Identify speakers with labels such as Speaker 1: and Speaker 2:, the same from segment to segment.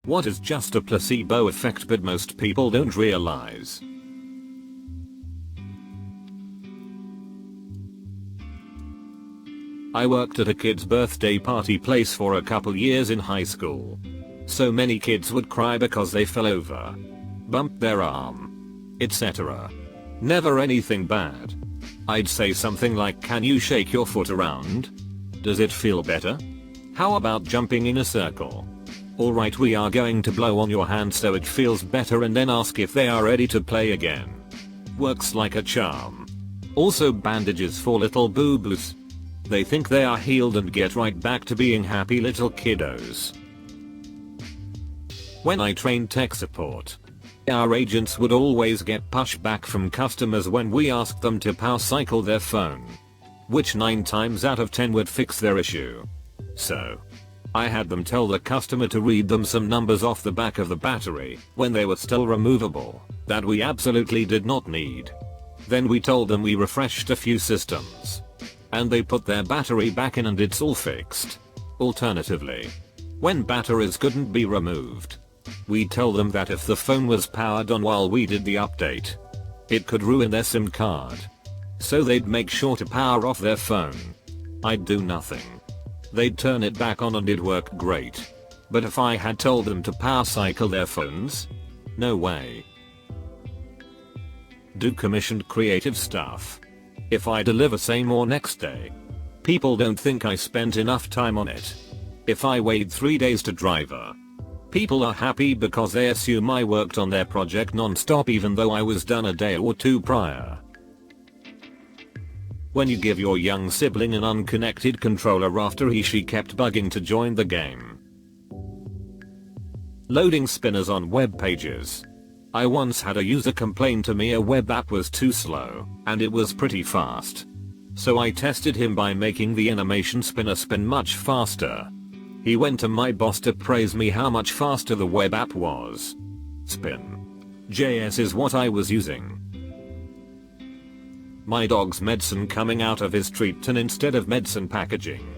Speaker 1: What is just a placebo effect but most people don't realize. I worked at a kid's birthday party place for a couple years in high school. So many kids would cry because they fell over, bumped their arm, etc. Never anything bad. I'd say something like, "Can you shake your foot around? Does it feel better? How about jumping in a circle? Alright, we are going to blow on your hand so it feels better and then ask if they are ready to play again." Works like a charm. Also bandages for little boo-boos. They think they are healed and get right back to being happy little kiddos. When I trained tech support, our agents would always get pushback from customers when we asked them to power cycle their phone, which 9 times out of 10 would fix their issue. So I had them tell the customer to read them some numbers off the back of the battery when they were still removable that we absolutely did not need. Then we told them we refreshed a few systems and they put their battery back in and it's all fixed. Alternatively, when batteries couldn't be removed, we tell them that if the phone was powered on while we did the update, it could ruin their SIM card. So they'd make sure to power off their phone. I'd do nothing. They'd turn it back on and it worked great. But if I had told them to power cycle their phones? No way. Do commissioned creative stuff. If I deliver same or next day, people don't think I spent enough time on it. If I wait 3 days to deliver, people are happy because they assume I worked on their project non-stop even though I was done a day or 2 prior. When you give your young sibling an unconnected controller after she kept bugging to join the game. Loading spinners on web pages. I once had a user complain to me a web app was too slow, and it was pretty fast. So I tested him by making the animation spinner spin much faster. He went to my boss to praise me how much faster the web app was. Spin.js is what I was using. My dog's medicine coming out of his treat tin instead of medicine packaging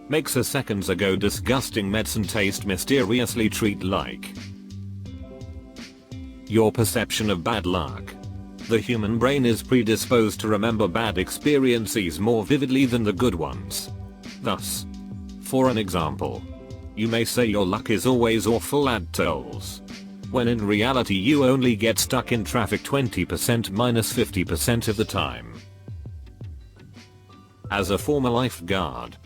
Speaker 1: makes a seconds ago disgusting medicine taste mysteriously treat-like. Your perception of bad luck. The human brain is predisposed to remember bad experiences more vividly than the good ones. Thus, for an example, you may say your luck is always awful at tolls, when in reality you only get stuck in traffic 20% minus 50% of the time. As a former lifeguard,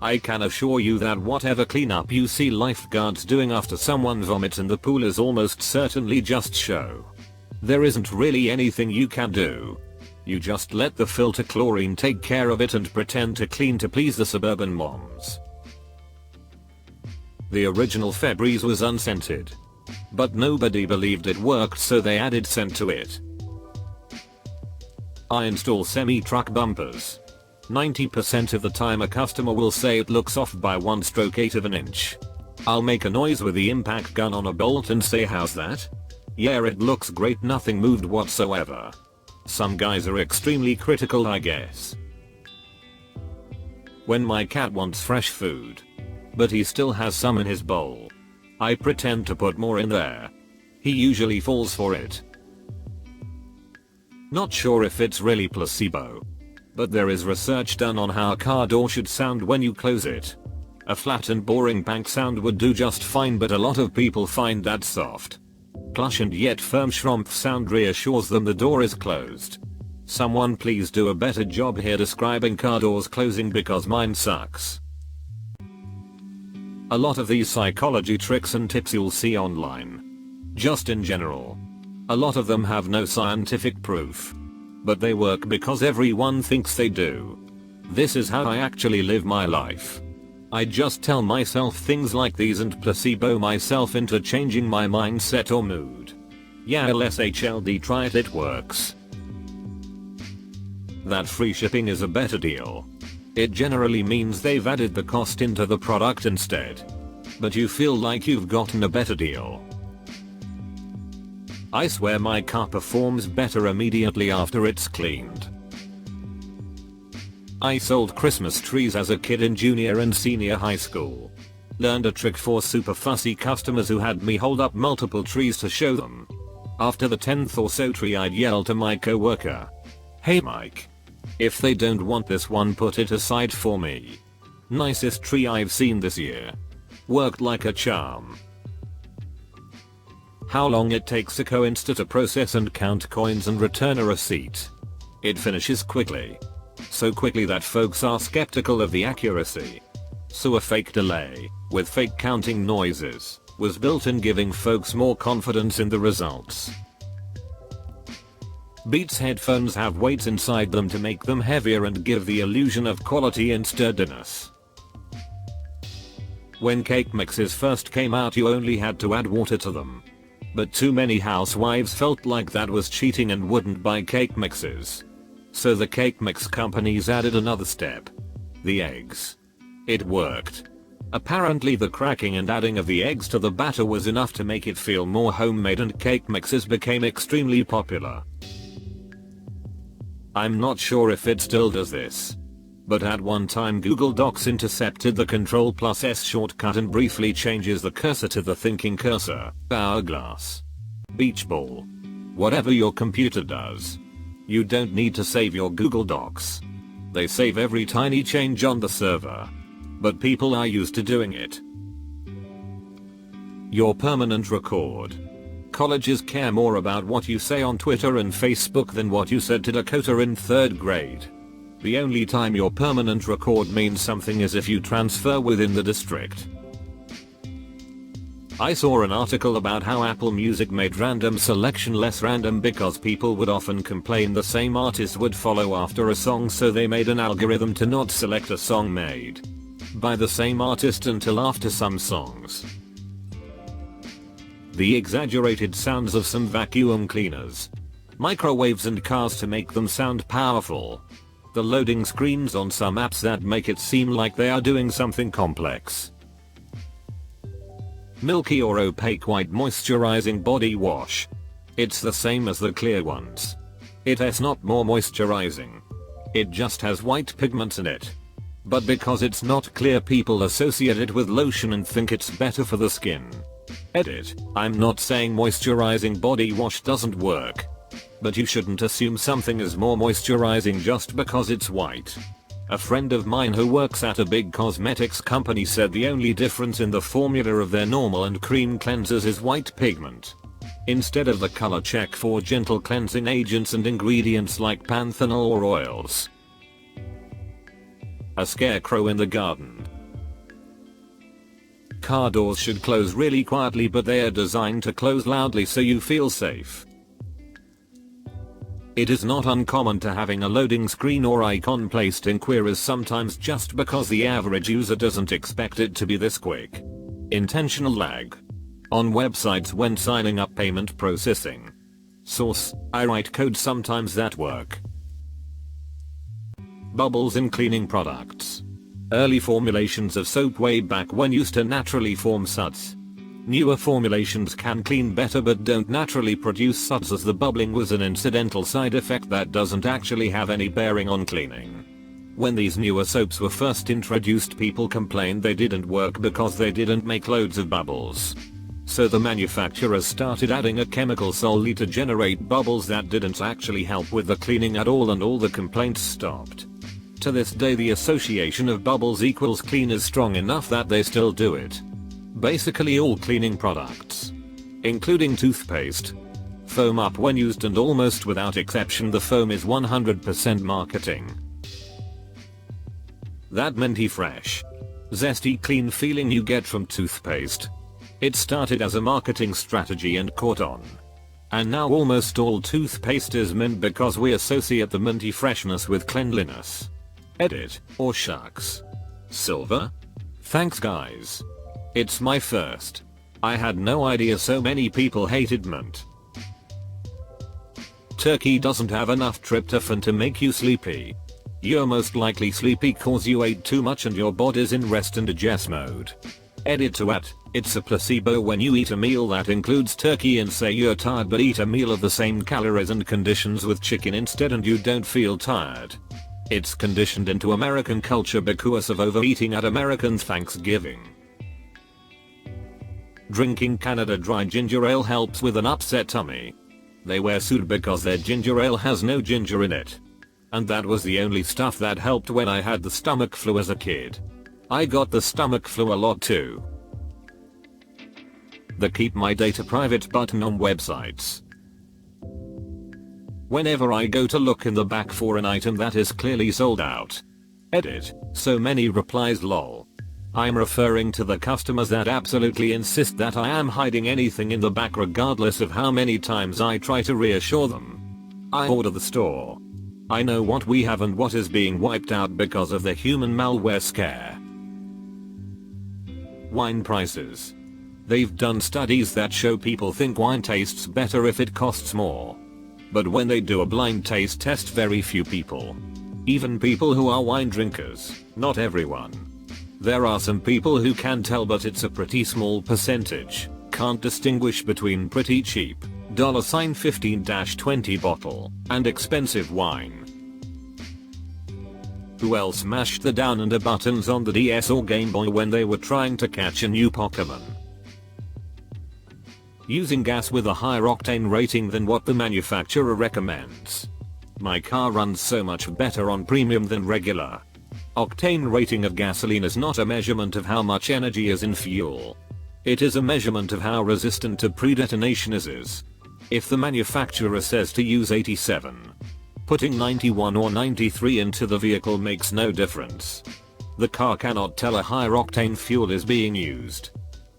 Speaker 1: I can assure you that whatever cleanup you see lifeguards doing after someone vomits in the pool is almost certainly just show. There isn't really anything you can do. You just let the filter chlorine take care of it and pretend to clean to please the suburban moms. The original Febreze was unscented, but nobody believed it worked so they added scent to it. I install semi-truck bumpers. 90% of the time a customer will say it looks off by 1/8 of an inch. I'll make a noise with the impact gun on a bolt and say, "How's that? Yeah, it looks great, nothing moved whatsoever." Some guys are extremely critical, I guess. When my cat wants fresh food, but he still has some in his bowl, I pretend to put more in there. He usually falls for it. Not sure if it's really placebo, but there is research done on how a car door should sound when you close it. A flat and boring bank sound would do just fine, but a lot of people find that soft, plush and yet firm schrumpf sound reassures them the door is closed. Someone please do a better job here describing car doors closing because mine sucks. A lot of these psychology tricks and tips you'll see online. Just in general, a lot of them have no scientific proof, but they work because everyone thinks they do. This is how I actually live my life. I just tell myself things like these and placebo myself into changing my mindset or mood. Yeah, LSHLD, try it works. That free shipping is a better deal. It generally means they've added the cost into the product instead, but you feel like you've gotten a better deal. I swear my car performs better immediately after it's cleaned. I sold Christmas trees as a kid in junior and senior high school. Learned a trick for super fussy customers who had me hold up multiple trees to show them. After the 10th or so tree I'd yell to my coworker, "Hey Mike. If they don't want this one, put it aside for me." Nicest tree I've seen this year. Worked like a charm. How long it takes a coinsta to process and count coins and return a receipt. It finishes quickly. So quickly that folks are skeptical of the accuracy. So a fake delay, with fake counting noises, was built in, giving folks more confidence in the results. Beats headphones have weights inside them to make them heavier and give the illusion of quality and sturdiness. When cake mixes first came out, you only had to add water to them. But too many housewives felt like that was cheating and wouldn't buy cake mixes. So the cake mix companies added another step. The eggs. It worked. Apparently the cracking and adding of the eggs to the batter was enough to make it feel more homemade, and cake mixes became extremely popular. I'm not sure if it still does this. But at one time Google Docs intercepted the Ctrl+S shortcut and briefly changes the cursor to the thinking cursor, hourglass, beach ball. Whatever your computer does. You don't need to save your Google Docs. They save every tiny change on the server. But people are used to doing it. Your permanent record. Colleges care more about what you say on Twitter and Facebook than what you said to Dakota in 3rd grade. The only time your permanent record means something is if you transfer within the district. I saw an article about how Apple Music made random selection less random because people would often complain the same artist would follow after a song, so they made an algorithm to not select a song made by the same artist until after some songs. The exaggerated sounds of some vacuum cleaners, microwaves and cars to make them sound powerful. The loading screens on some apps that make it seem like they are doing something complex. Milky or opaque white moisturizing body wash. It's the same as the clear ones. It's not more moisturizing. It just has white pigments in it. But because it's not clear, people associate it with lotion and think it's better for the skin. Edit. I'm not saying moisturizing body wash doesn't work. But you shouldn't assume something is more moisturizing just because it's white. A friend of mine who works at a big cosmetics company said the only difference in the formula of their normal and cream cleansers is white pigment. Instead of the color check for gentle cleansing agents and ingredients like panthenol or oils. A scarecrow in the garden. Car doors should close really quietly, but they are designed to close loudly so you feel safe. It is not uncommon to having a loading screen or icon placed in queries sometimes just because the average user doesn't expect it to be this quick. Intentional lag. On websites when signing up payment processing. Source, I write code sometimes that work. Bubbles in cleaning products. Early formulations of soap way back when used to naturally form suds. Newer formulations can clean better but don't naturally produce suds, as the bubbling was an incidental side effect that doesn't actually have any bearing on cleaning. When these newer soaps were first introduced, people complained they didn't work because they didn't make loads of bubbles. So the manufacturers started adding a chemical solely to generate bubbles that didn't actually help with the cleaning at all, and all the complaints stopped. To this day the association of bubbles equals clean is strong enough that they still do it. Basically all cleaning products, including toothpaste, foam up when used, and almost without exception the foam is 100% marketing. That minty fresh, zesty clean feeling you get from toothpaste. It started as a marketing strategy and caught on. And now almost all toothpaste is mint because we associate the minty freshness with cleanliness. Edit, or shucks. Silver? Thanks guys. It's my first. I had no idea so many people hated mint. Turkey doesn't have enough tryptophan to make you sleepy. You're most likely sleepy cause you ate too much and your body's in rest and digest mode. Edit to at, it's a placebo when you eat a meal that includes turkey and say you're tired but eat a meal of the same calories and conditions with chicken instead and you don't feel tired. It's conditioned into American culture because of overeating at American Thanksgiving. Drinking Canada Dry ginger ale helps with an upset tummy. They were sued because their ginger ale has no ginger in it. And that was the only stuff that helped when I had the stomach flu as a kid. I got the stomach flu a lot too. The keep my data private button on websites. Whenever I go to look in the back for an item that is clearly sold out. Edit, so many replies lol. I'm referring to the customers that absolutely insist that I am hiding anything in the back regardless of how many times I try to reassure them. I order the store. I know what we have and what is being wiped out because of the human malware scare. Wine prices. They've done studies that show people think wine tastes better if it costs more. But when they do a blind taste test, very few people. Even people who are wine drinkers, not everyone. There are some people who can tell, but it's a pretty small percentage, can't distinguish between pretty cheap, $15-20 bottle, and expensive wine. Who else mashed the down under buttons on the DS or Game Boy when they were trying to catch a new Pokemon? Using gas with a higher octane rating than what the manufacturer recommends. My car runs so much better on premium than regular. Octane rating of gasoline is not a measurement of how much energy is in fuel. It is a measurement of how resistant to pre-detonation it is. If the manufacturer says to use 87, putting 91 or 93 into the vehicle makes no difference. The car cannot tell a higher octane fuel is being used.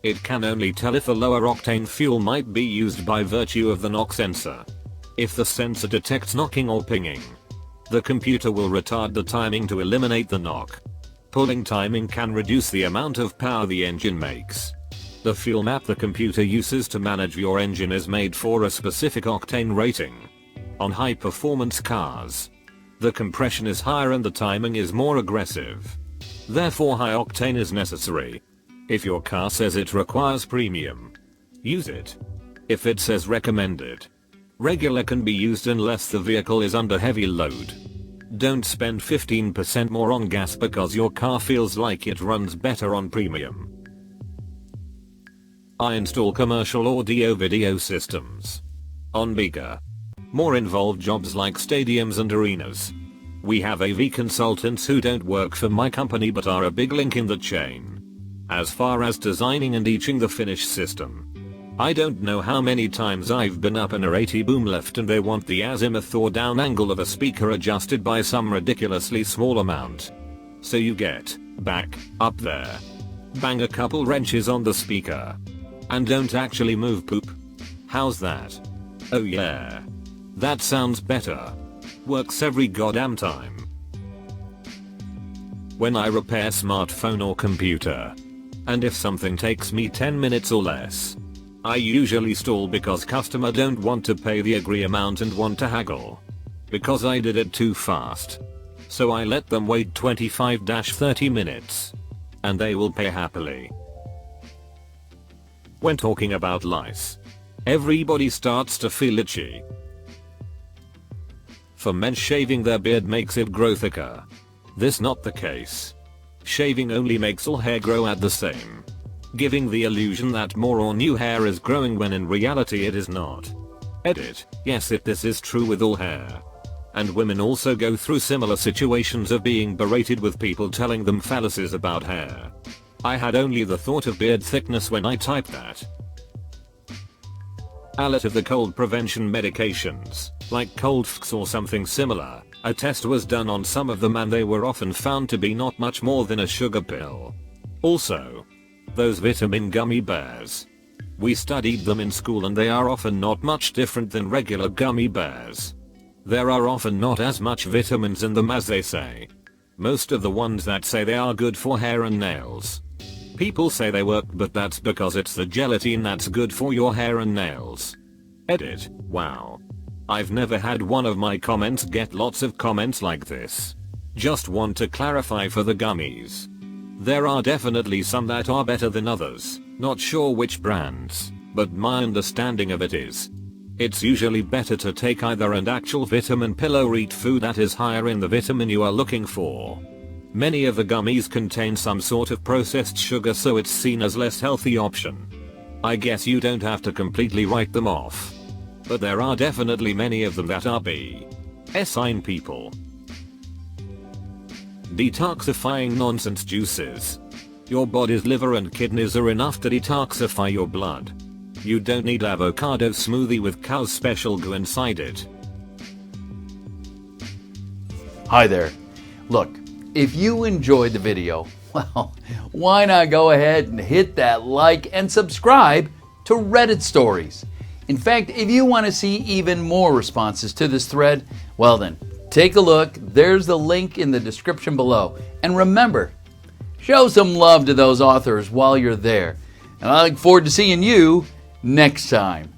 Speaker 1: It can only tell if a lower octane fuel might be used by virtue of the knock sensor. If the sensor detects knocking or pinging, the computer will retard the timing to eliminate the knock. Pulling timing can reduce the amount of power the engine makes. The fuel map the computer uses to manage your engine is made for a specific octane rating. On high performance cars, the compression is higher and the timing is more aggressive. Therefore high octane is necessary. If your car says it requires premium, use it. If it says recommended, regular can be used unless the vehicle is under heavy load. Don't spend 15% more on gas because your car feels like it runs better on premium. I install commercial audio-video systems on bigger, more involved jobs like stadiums and arenas. We have AV consultants who don't work for my company but are a big link in the chain. As far as designing and teaching the finished system, I don't know how many times I've been up in a 80 boom lift and they want the azimuth or down angle of a speaker adjusted by some ridiculously small amount. So you get back up there, bang a couple wrenches on the speaker, and don't actually move poop. How's that? Oh yeah. That sounds better. Works every goddamn time. When I repair smartphone or computer, and if something takes me 10 minutes or less, I usually stall because customer don't want to pay the agree amount and want to haggle. Because I did it too fast. So I let them wait 25-30 minutes. And they will pay happily. When talking about lice, everybody starts to feel itchy. For men, shaving their beard makes it grow thicker. This not the case. Shaving only makes all hair grow at the same, giving the illusion that more or new hair is growing when in reality it is not. Edit, yes this is true with all hair. And women also go through similar situations of being berated with people telling them fallacies about hair. I had only the thought of beard thickness when I typed that. Alert of the cold prevention medications, like Coldfix or something similar. A test was done on some of them and they were often found to be not much more than a sugar pill. Also, those vitamin gummy bears. We studied them in school and they are often not much different than regular gummy bears. There are often not as much vitamins in them as they say. Most of the ones that say they are good for hair and nails. People say they work, but that's because it's the gelatin that's good for your hair and nails. Edit, wow. I've never had one of my comments get lots of comments like this. Just want to clarify for the gummies. There are definitely some that are better than others, not sure which brands, but my understanding of it is, it's usually better to take either an actual vitamin pill or eat food that is higher in the vitamin you are looking for. Many of the gummies contain some sort of processed sugar, so it's seen as less healthy option. I guess you don't have to completely write them off. But there are definitely many of them that are B-sign people. Detoxifying nonsense juices. Your body's liver and kidneys are enough to detoxify your blood. You don't need avocado smoothie with cow's special goo inside it.
Speaker 2: Hi there. Look, if you enjoyed the video, well, why not go ahead and hit that like and subscribe to Reddit Stories. In fact, if you want to see even more responses to this thread, well then, take a look. There's the link in the description below. And remember, show some love to those authors while you're there. And I look forward to seeing you next time.